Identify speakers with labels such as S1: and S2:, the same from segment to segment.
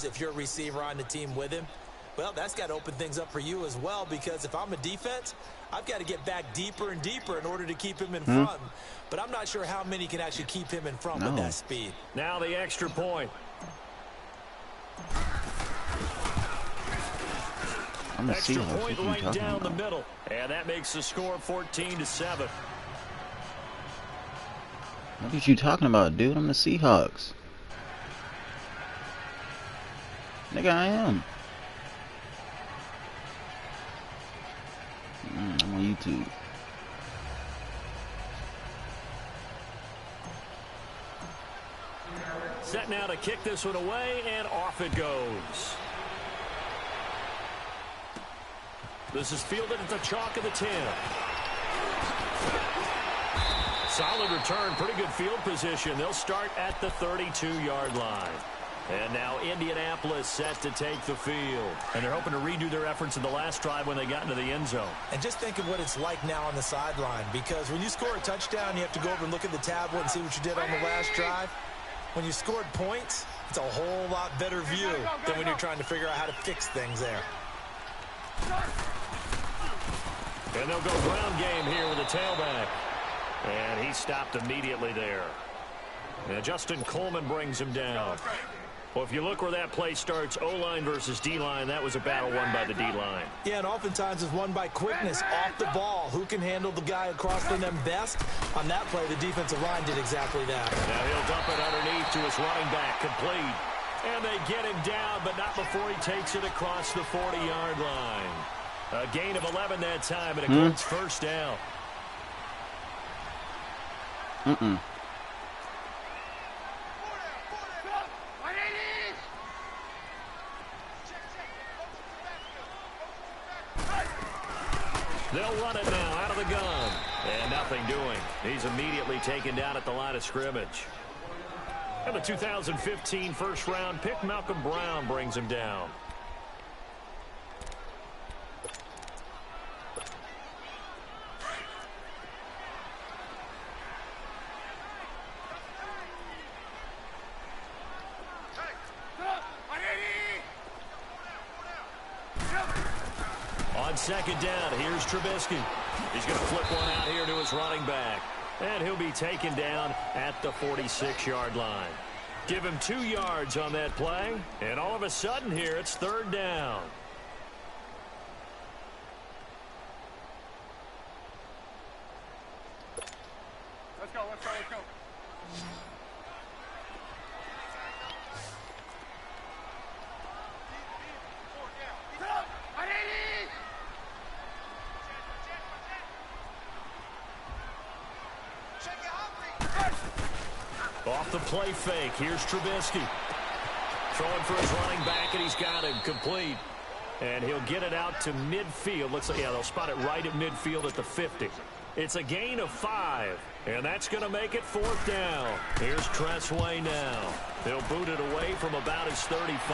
S1: yards if you're a receiver on the team with him. Well, that's got to open things up for you as well, because if I'm a defense, I've got to get back deeper and deeper in order to keep him in front. But I'm not sure how many can actually keep him in front with that speed.
S2: Now the extra point. Extra point right down the middle. And that makes the score 14-7.
S3: What are you talking about, dude? I'm the Seahawks. Nigga, I am. I'm on YouTube.
S2: Set now to kick this one away, and off it goes. This is fielded at the chalk of the 10. Solid return, pretty good field position. They'll start at the 32-yard line. And now Indianapolis set to take the field. And they're hoping to redo their efforts in the last drive when they got into the end zone.
S1: And just think of what it's like now on the sideline, because when you score a touchdown, you have to go over and look at the tablet and see what you did on the last drive. When you scored points, it's a whole lot better view than when you're trying to figure out how to fix things there.
S2: And they'll go ground game here with the tailback. And he stopped immediately there. And Justin Coleman brings him down. Well, if you look where that play starts, O-line versus D-line, that was a battle won by the D-line.
S1: Yeah, and oftentimes it's won by quickness off the ball. Who can handle the guy across from them best? On that play, the defensive line did exactly that.
S2: Now he'll dump it underneath to his running back, complete. And they get him down, but not before he takes it across the 40-yard line. A gain of 11 that time, and it goes first down. They'll run it now out of the gun. And nothing doing. He's immediately taken down at the line of scrimmage. And the 2015 first-round pick, Malcolm Brown, brings him down. On second down, here's Trubisky. He's going to flip one out here to his running back. And he'll be taken down at the 46-yard line. Give him 2 yards on that play. And all of a sudden here, it's third down.
S4: Let's go, let's go, let's go.
S2: Off the play fake, here's Trubisky. Throwing for his running back, and he's got him complete. And he'll get it out to midfield. Looks like, yeah, they'll spot it right at midfield at the 50. It's a gain of 5, and that's going to make it fourth down. Here's Tress Way now. They'll boot it away from about his 35.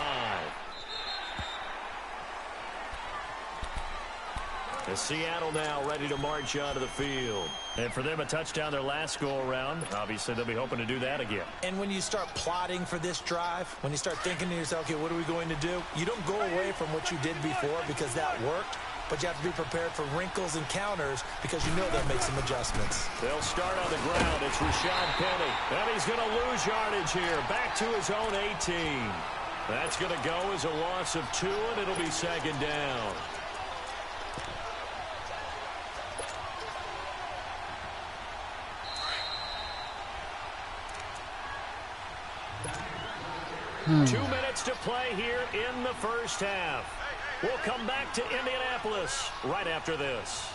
S2: And Seattle now ready to march onto the field. And for them, a touchdown their last go-around. Obviously, they'll be hoping to do that again.
S1: And when you start plotting for this drive, when you start thinking to yourself, okay, what are we going to do? You don't go away from what you did before because that worked, but you have to be prepared for wrinkles and counters because you know they'll make some adjustments.
S2: They'll start on the ground. It's Rashad Penny. And he's going to lose yardage here. Back to his own 18. That's going to go as a loss of 2, and it'll be second down. Hmm. 2 minutes to play here in the first half. We'll come back to Indianapolis right after this.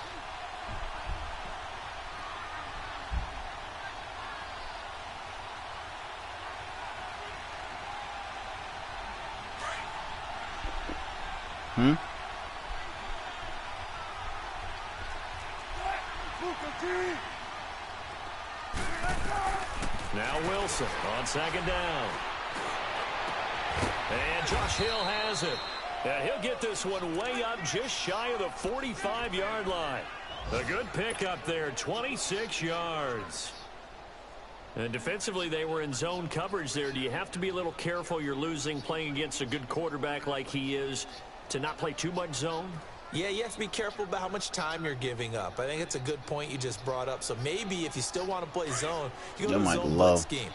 S2: Now Wilson on second down. And Josh Hill has it. And he'll get this one way up just shy of the 45-yard line. A good pickup there, 26 yards. And defensively, they were in zone coverage there. Do you have to be a little careful? You're losing playing against a good quarterback like he is to not play too much zone?
S1: Yeah, you have to be careful about how much time you're giving up. I think it's a good point you just brought up. So maybe if you still want to play zone, you go to a zone blitz scheme.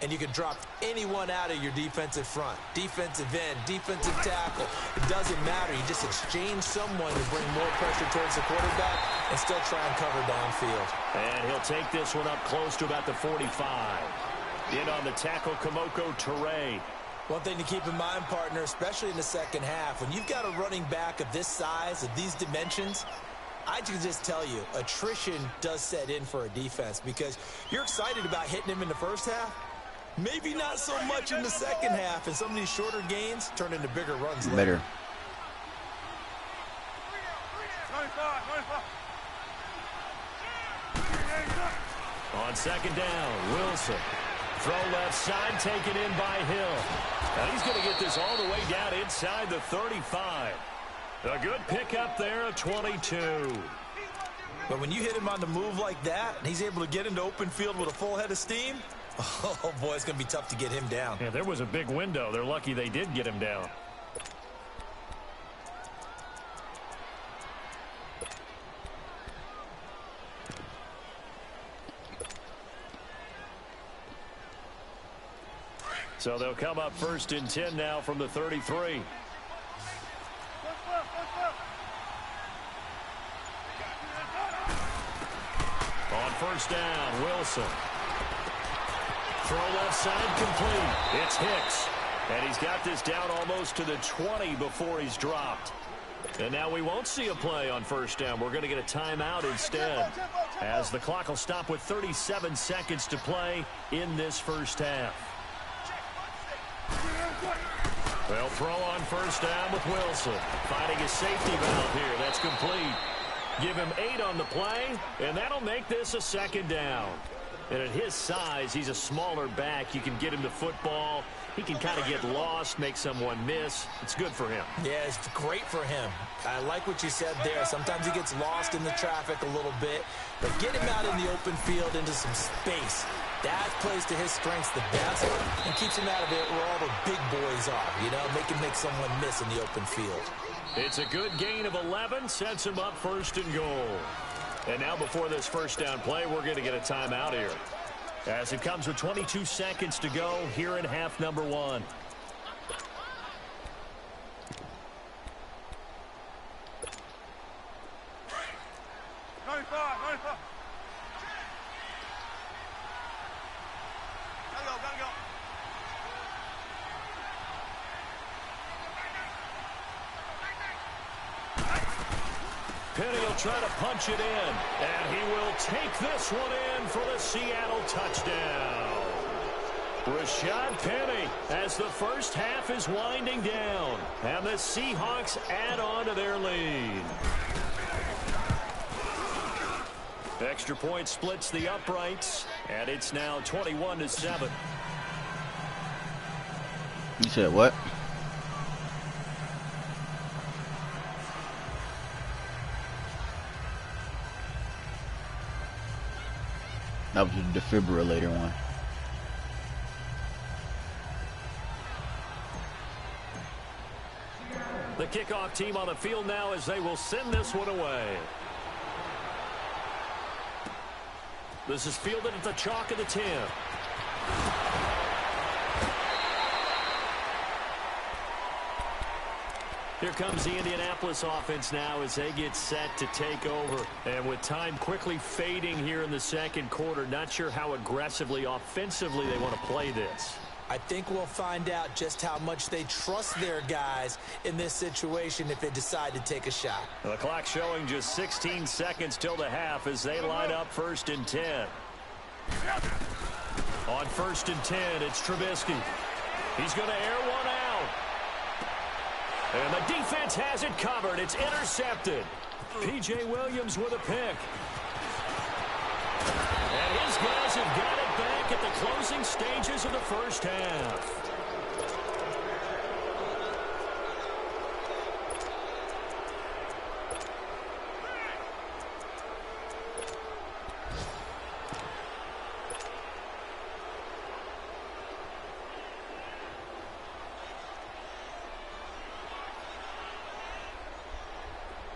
S1: And you can drop anyone out of your defensive front, defensive end, defensive tackle. It doesn't matter. You just exchange someone to bring more pressure towards the quarterback and still try and cover downfield.
S2: And he'll take this one up close to about the 45. In on the tackle, Kemoko Turay.
S1: One thing to keep in mind, partner, especially in the second half, when you've got a running back of this size, of these dimensions, I can just tell you, attrition does set in for a defense because you're excited about hitting him in the first half. Maybe not so much in the second half, and some of these shorter gains turn into bigger runs later.
S2: On second down, Wilson. Throw left side, taken in by Hill. Now he's going to get this all the way down inside the 35. A good pickup there, a 22.
S1: But when you hit him on the move like that, and he's able to get into open field with a full head of steam, oh, boy, it's going to be tough to get him down.
S2: Yeah, there was a big window. They're lucky they did get him down. So they'll come up first and 10 now from the 33. On first down, Wilson. Throw left side complete. It's Hicks. And he's got this down almost to the 20 before he's dropped. And now we won't see a play on first down. We're going to get a timeout instead, as the clock will stop with 37 seconds to play in this first half. They'll throw on first down with Wilson. Finding a safety valve here. That's complete. Give him 8 on the play, and that'll make this a second down. And at his size, he's a smaller back. You can get him the football. He can kind of get lost, make someone miss. It's good for him.
S1: Yeah, it's great for him. I like what you said there. Sometimes he gets lost in the traffic a little bit, but get him out in the open field into some space. That plays to his strengths the best and keeps him out of it where all the big boys are, you know, make someone miss in the open field.
S2: It's a good gain of 11, sets him up first and goal. And now before this first down play, we're going to get a timeout here, as it comes with 22 seconds to go here in half number 1. Penny will try to punch it in, and he will take this one in for the Seattle touchdown. Rashad Penny, as the first half is winding down, and the Seahawks add on to their lead. Extra point splits the uprights, and it's now 21-7.
S3: You said what? That was the defibrillator one.
S2: The kickoff team on the field now as they will send this one away. This is fielded at the chalk of the 10. Here comes the Indianapolis offense now as they get set to take over. And with time quickly fading here in the second quarter, not sure how aggressively, offensively they want to play this.
S1: I think we'll find out just how much they trust their guys in this situation if they decide to take a shot.
S2: The clock showing just 16 seconds till the half as they line up first and 10. On first and 10, it's Trubisky. He's going to air one out. And the defense has it covered. It's intercepted. P.J. Williams with a pick. And his guys have got it back at the closing stages of the first half.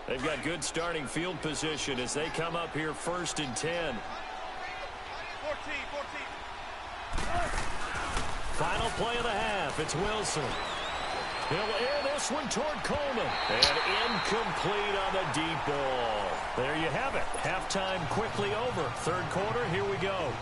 S2: They've got good starting field position as they come up here 1st and 10.
S4: 14.
S2: Final play of the half. It's Wilson. He'll air this one toward Coleman. And incomplete on the deep ball. There you have it. Halftime quickly over. 3rd quarter, here we go.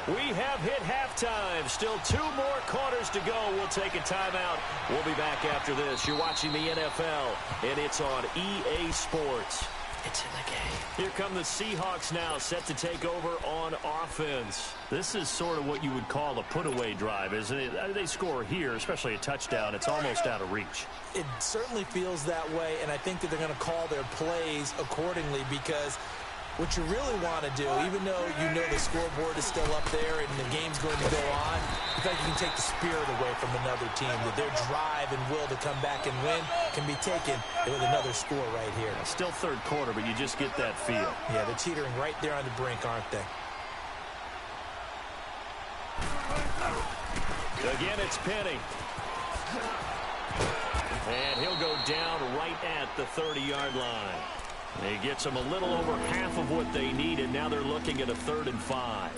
S2: We have hit halftime. Still 2 more quarters to go. We'll take a timeout. We'll be back after this. You're watching the NFL, and it's on EA Sports. It's in the game. Here come the Seahawks now, set to take over on offense. This is sort of what you would call a put-away drive, isn't it? They score here, especially a touchdown. It's almost out of reach.
S1: It certainly feels that way, and I think that they're going to call their plays accordingly because what you really want to do, even though you know the scoreboard is still up there and the game's going to go on, you think you can take the spirit away from another team, that their drive and will to come back and win can be taken with another score right here.
S2: Still 3rd quarter, but you just get that feel.
S1: Yeah, they're teetering right there on the brink, aren't they?
S2: Again, it's Penny. And he'll go down right at the 30-yard line. He gets them a little over half of what they needed. Now they're looking at a 3rd and 5.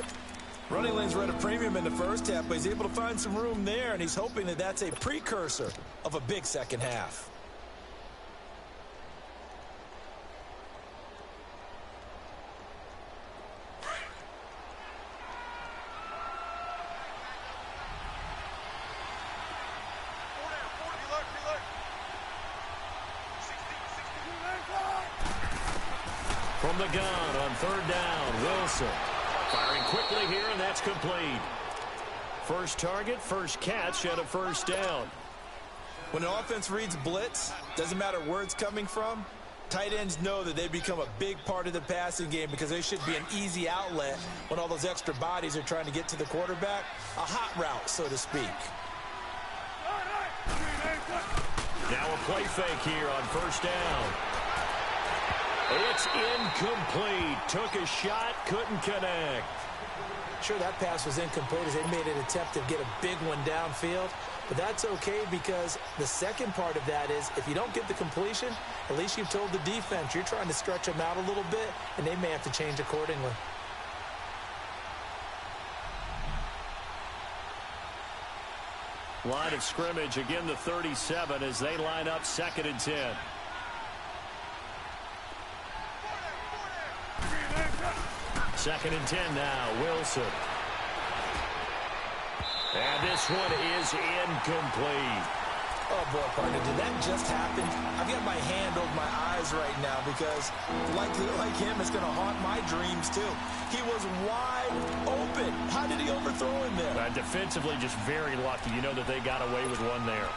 S1: Running lanes were at a premium in the first half, but he's able to find some room there, and he's hoping that that's a precursor of a big second half.
S2: From the gun on 3rd down, Wilson. Firing quickly here, and that's complete. First target, first catch, and a 1st down.
S1: When an offense reads blitz, doesn't matter where it's coming from, tight ends know that they become a big part of the passing game because they should be an easy outlet when all those extra bodies are trying to get to the quarterback. A hot route, so to speak.
S2: Now a play fake here on 1st down. It's incomplete. Took a shot, couldn't connect.
S1: Sure, that pass was incomplete as they made an attempt to get a big one downfield. But that's okay because the second part of that is if you don't get the completion, at least you've told the defense you're trying to stretch them out a little bit, and they may have to change accordingly.
S2: Line of scrimmage, again the 37 as they line up 2nd and 10. Second and 10 now, Wilson. And this one is incomplete.
S1: Oh, boy, partner, did that just happen? I've got my hand over my eyes right now because, like him, it's going to haunt my dreams, too. He was wide open. How did he overthrow him there?
S2: Defensively, just very lucky. You know that they got away with one there.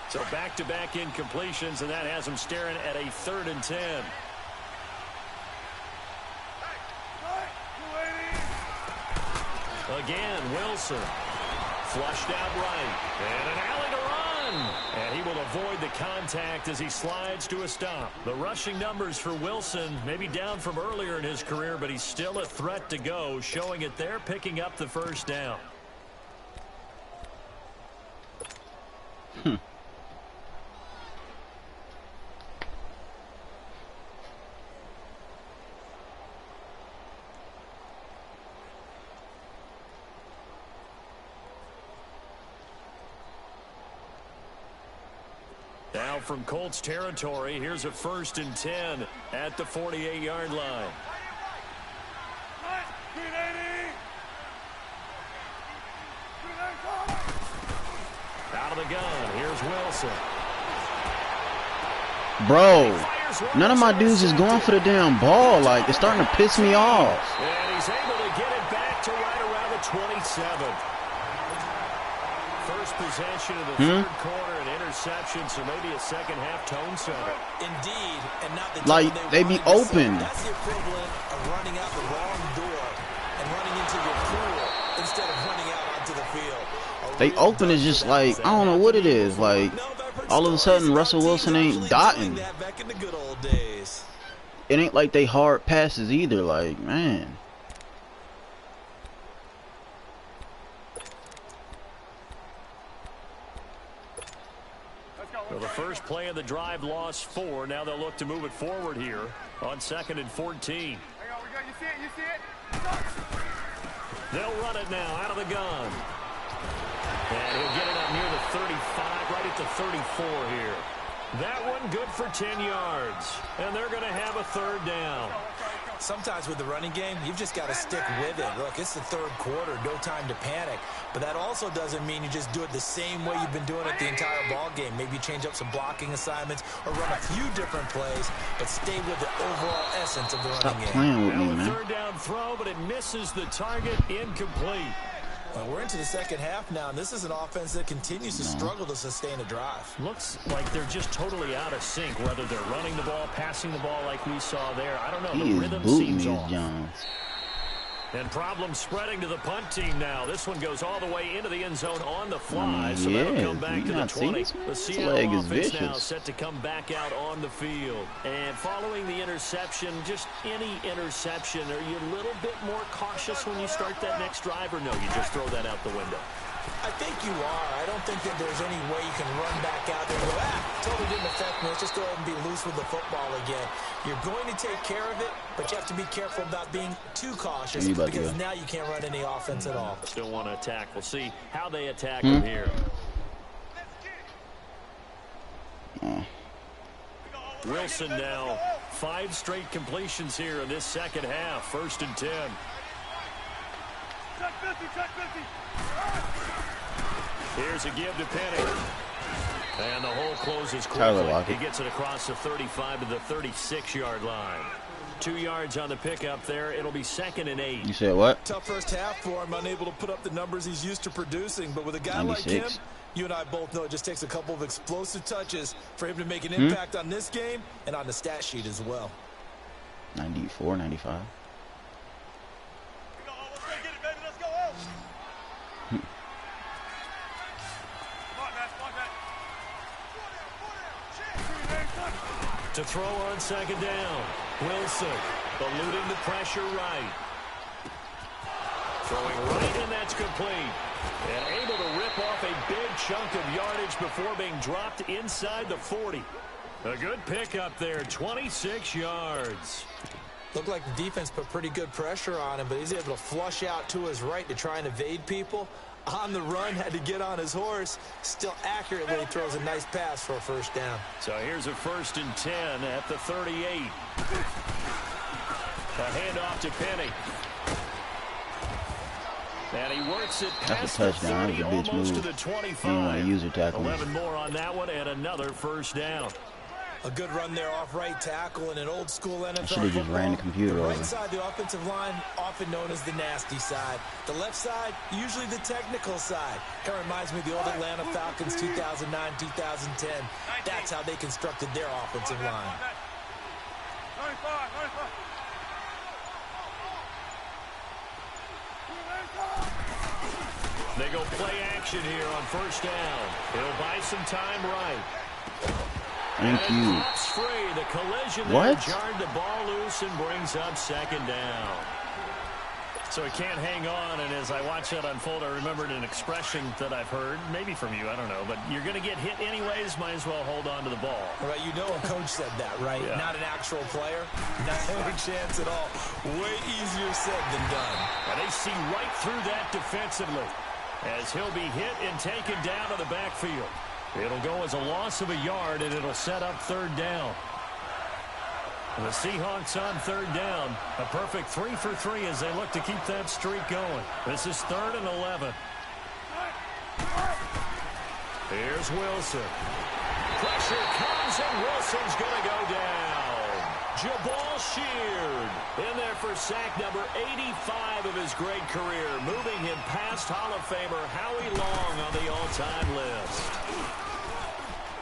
S2: So back-to-back incompletions, and that has them staring at a 3rd and 10. Again, Wilson. Flushed out right. And an alley to run. And he will avoid the contact as he slides to a stop. The rushing numbers for Wilson maybe down from earlier in his career, but he's still a threat to go, showing it there, picking up the 1st down. Now from Colts territory, here's a 1st and 10 at the 48-yard line. Out of the gun, here's Wilson.
S3: Bro, none of my dudes is going for the damn ball. Like, it's starting to piss me off.
S2: And he's able to get it back to right around the 27. First possession of the 3rd quarter, an interception, so maybe a second-half tone setter.
S1: Indeed, and not the
S3: like they be open.
S1: That's the equivalent of running out the wrong door and running into your pool instead of running out onto the field.
S3: They open is just like, I don't know what it is. Like, All of a sudden, Russell Wilson ain't dotting.
S1: Back in the good old days.
S3: It ain't like they hard passes either. Like, man.
S2: Well, the first play of the drive lost 4. Now they'll look to move it forward here on 2nd and 14.
S4: You see it?
S2: They'll run it now out of the gun. And he'll get it up near the 35, right at the 34 here. That one good for 10 yards. And they're going to have a 3rd down.
S1: Sometimes with the running game, you've just got to stick with it. Look, it's the 3rd quarter, no time to panic. But that also doesn't mean you just do it the same way you've been doing it the entire ball game. Maybe change up some blocking assignments or run a few different plays, but stay with the overall essence of the running game.
S3: Stop playing with me, man.
S2: 3rd down throw, but it misses the target, incomplete.
S1: Well, we're into the second half now, and this is an offense that continues to struggle to sustain a drive.
S2: Looks like they're just totally out of sync, whether they're running the ball, passing the ball like we saw there. I don't know.
S3: He
S2: the rhythm seems off. And problems spreading to the punt team now. This one goes all the way into the end zone on the fly. So that'll come back to the 20. The Seattle offense now set to come back out on the field. And following the interception, just any interception, are you a little bit more cautious when you start that next drive, or no, you just throw that out the window?
S1: I think you are. I don't think that there's any way you can run back out there and go, totally didn't affect me. Let's just go ahead and be loose with the football again. You're going to take care of it, but you have to be careful about being too cautious because now you can't run any offense at all.
S2: Still want to attack. We'll see how they attack him here. Wilson now 5 straight completions here in this second half. 1st and 10. Here's a give to Penny. And the hole closes quickly. He gets it across the 35 to the 36-yard line. 2 yards on the pickup there. It'll be 2nd and 8.
S3: You said what?
S1: Tough first half for him. Unable to put up the numbers he's used to producing. But with a guy like him, you and I both know it just takes a couple of explosive touches for him to make an impact on this game and on the stat sheet as well.
S3: 94, 95.
S2: To throw on 2nd down. Wilson eluding the pressure right. Throwing right, and that's complete. And able to rip off a big chunk of yardage before being dropped inside the 40. A good pickup there, 26 yards.
S1: Looked like the defense put pretty good pressure on him, but he's able to flush out to his right to try and evade people. On the run, had to get on his horse. Still accurately throws a nice pass for a 1st down.
S2: So here's a 1st and 10 at the 38. A handoff to Penny. And he works it past the 30, almost to the 25. 11 more on that one, and another 1st down.
S1: A good run there off right tackle in an old school NFL.
S3: I should have just ran the computer over.
S1: The right side, the offensive line, often known as the nasty side. The left side, usually the technical side. Kind of reminds me of the old Atlanta Falcons 2009, 2010. That's how they constructed their offensive line.
S2: They go play action here on 1st down. It'll buy some time right.
S3: Thank you.
S2: Free. The collision
S3: there
S2: jarred the ball loose and brings up 2nd down. So he can't hang on, and as I watch that unfold, I remembered an expression that I've heard, maybe from you, I don't know, but you're going to get hit anyways, might as well hold on to the ball.
S1: Right, you know a coach said that, right? Yeah. Not an actual player. Not any chance at all. Way easier said than done.
S2: And they see right through that defensively as he'll be hit and taken down to the backfield. It'll go as a loss of a yard, and it'll set up 3rd down. The Seahawks on 3rd down. A perfect 3 for 3 as they look to keep that streak going. This is 3rd and 11. Here's Wilson. Pressure comes, and Wilson's going to go down. Jabal Sheard in there for sack number 85 of his great career, moving him past Hall of Famer Howie Long on the all-time list.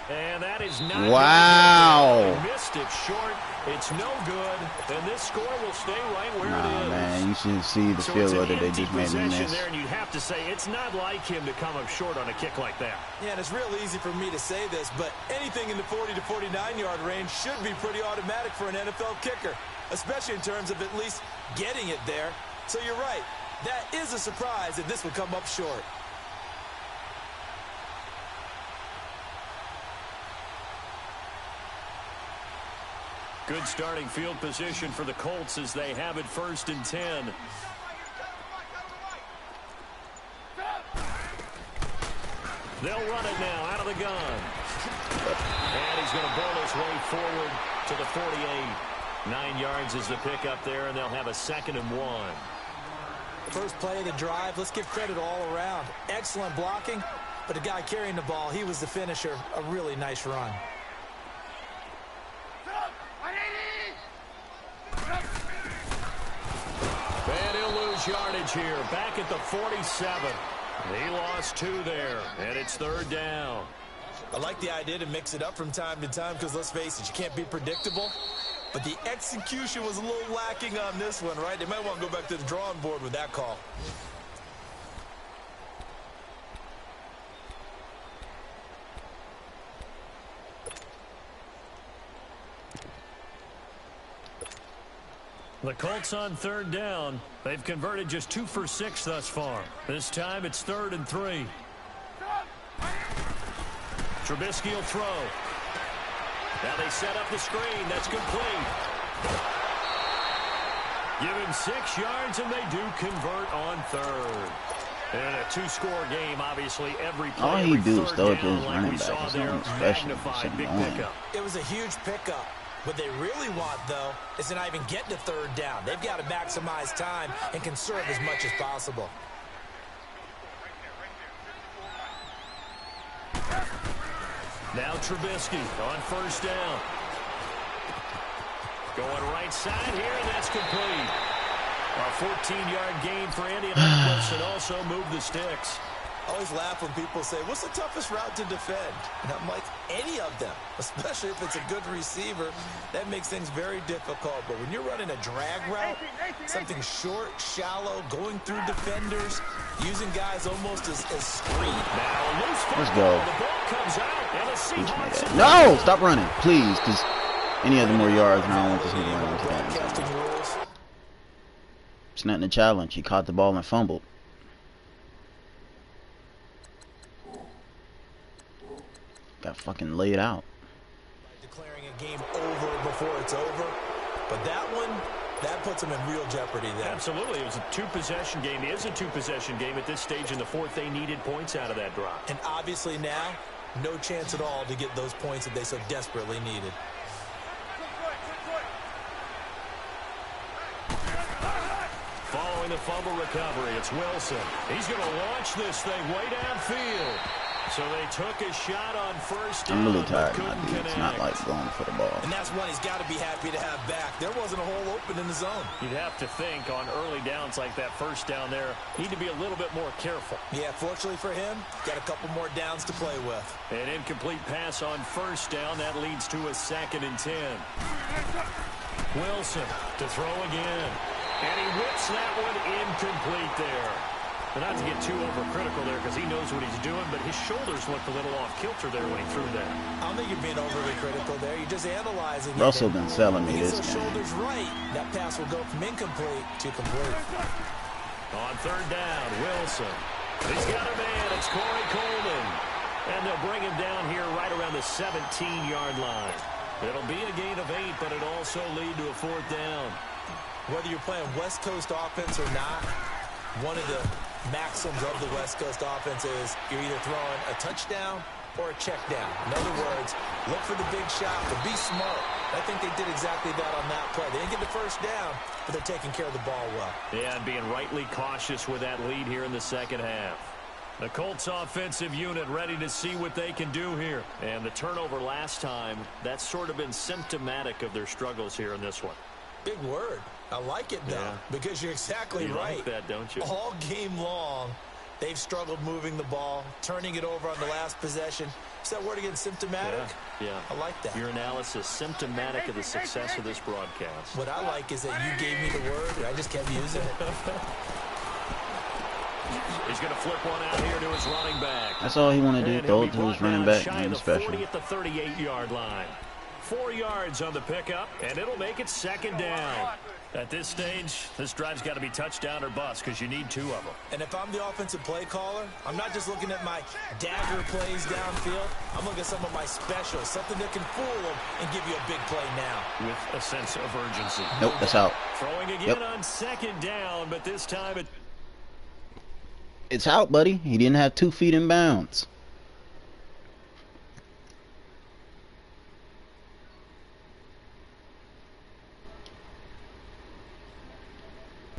S2: And that is not
S3: wow.
S2: Missed it short. It's no good, and this score will stay right where it is.
S3: Man, you should see the field goal that they just made me miss.
S2: There, and you'd have to say it's not like him to come up short on a kick like that.
S1: Yeah, and it's real easy for me to say this, but anything in the 40 to 49-yard range should be pretty automatic for an NFL kicker, especially in terms of at least getting it there. So you're right. That is a surprise that this would come up short.
S2: Good starting field position for the Colts as they have it 1st and 10. They'll run it now out of the gun. And he's going to bowl his way forward to the 48. 9 yards is the pickup there, and they'll have a 2nd and 1.
S1: First play of the drive, let's give credit all around. Excellent blocking, but the guy carrying the ball, he was the finisher. A really nice run.
S2: And he'll lose yardage here. Back at the 47. He lost 2 there, and it's 3rd down.
S1: I like the idea to mix it up from time to time because, let's face it, you can't be predictable. But the execution was a little lacking on this one, right? They might want to go back to the drawing board with that call.
S2: The Colts on 3rd down. They've converted just 2 for 6 thus far. This time it's 3rd and 3. Trubisky will throw. Now they set up the screen. That's complete. Give him 6 yards, and they do convert on 3rd. And a 2-score game, obviously, every play.
S3: All he do is throw it to his
S2: like
S3: running
S2: we
S3: back.
S2: saw
S3: It's
S2: there,
S3: nothing special.
S2: magnified big pickup.
S1: It was a huge pickup. What they really want, though, is to not even get to 3rd down. They've got to maximize time and conserve as much as possible.
S2: Now Trubisky on 1st down. Going right side here, and that's complete. A 14-yard gain for Indianapolis and also move the sticks.
S1: I always laugh when people say, what's the toughest route to defend? And I'm like, any of them, especially if it's a good receiver. That makes things very difficult. But when you're running a drag route, something short, shallow, going through defenders, using guys almost as screen.
S2: Now a loose football.
S3: Let's go.
S2: The ball comes out, and the Seahawks.
S3: No, stop running, please. Because any other more yards, and I don't want this nigga running into that. It's not in the challenge. He caught the ball and fumbled. Got fucking laid out.
S1: Declaring a game over before it's over. But that one, that puts him in real jeopardy there.
S2: Absolutely. It was a 2-possession game. It is a 2-possession game at this stage in the 4th. They needed points out of that drop.
S1: And obviously now, no chance at all to get those points that they so desperately needed.
S2: Following the fumble recovery, it's Wilson. He's going to launch this thing way downfield. So they took a shot on 1st down.
S3: I'm really tired, my dude. It's not like going for the ball.
S1: And that's one he's got to be happy to have back. There wasn't a hole open in the zone.
S2: You'd have to think on early downs like that 1st down there, need to be a little bit more careful.
S1: Yeah, fortunately for him, got a couple more downs to play with.
S2: An incomplete pass on 1st down. That leads to a 2nd and 10. Wilson to throw again. And he whips that one incomplete there. But not to get too overcritical there because he knows what he's doing, but his shoulders looked a little off kilter there when he threw that.
S1: I don't think you're being overly critical there. You're just analyzing.
S3: Russell been selling me this game.
S1: Shoulders right. That pass will go from incomplete to complete.
S2: On 3rd down, Wilson. He's got a man. It's Corey Coleman. And they'll bring him down here right around the 17-yard line. It'll be a gain of 8, but it'll also lead to a 4th down.
S1: Whether you're playing West Coast offense or not, one of the maxims of the West Coast offense is you're either throwing a touchdown or a check down. In other words, look for the big shot, but be smart. I think they did exactly that on that play. They didn't get the 1st down, but they're taking care of the ball well.
S2: Yeah, and being rightly cautious with that lead here in the 2nd half. The Colts offensive unit ready to see what they can do here. And the turnover last time, that's sort of been symptomatic of their struggles here in this one.
S1: Big word. I like it, though, because you're exactly right.
S2: You like that, don't you?
S1: All game long, they've struggled moving the ball, turning it over on the last possession. Is that word again, symptomatic?
S2: Yeah.
S1: I like that.
S2: Your analysis, symptomatic of the success of this broadcast.
S1: What I like is that you gave me the word, and I just kept using it.
S2: He's going to flip one out here to his running back.
S3: That's all he want to do, throw it to his running back.
S2: Nothing
S3: special.
S2: 40 at the 38-yard line. 4 yards on the pickup, and it'll make it second down. At this stage, this drive's got to be touchdown or bust because you need 2 of them.
S1: And if I'm the offensive play caller, I'm not just looking at my dagger plays downfield. I'm looking at some of my specials, something that can fool them and give you a big play now.
S2: With a sense of urgency.
S3: Nope, that's out.
S2: Throwing again on second down, but this time
S3: it's out, buddy. He didn't have 2 feet in bounds.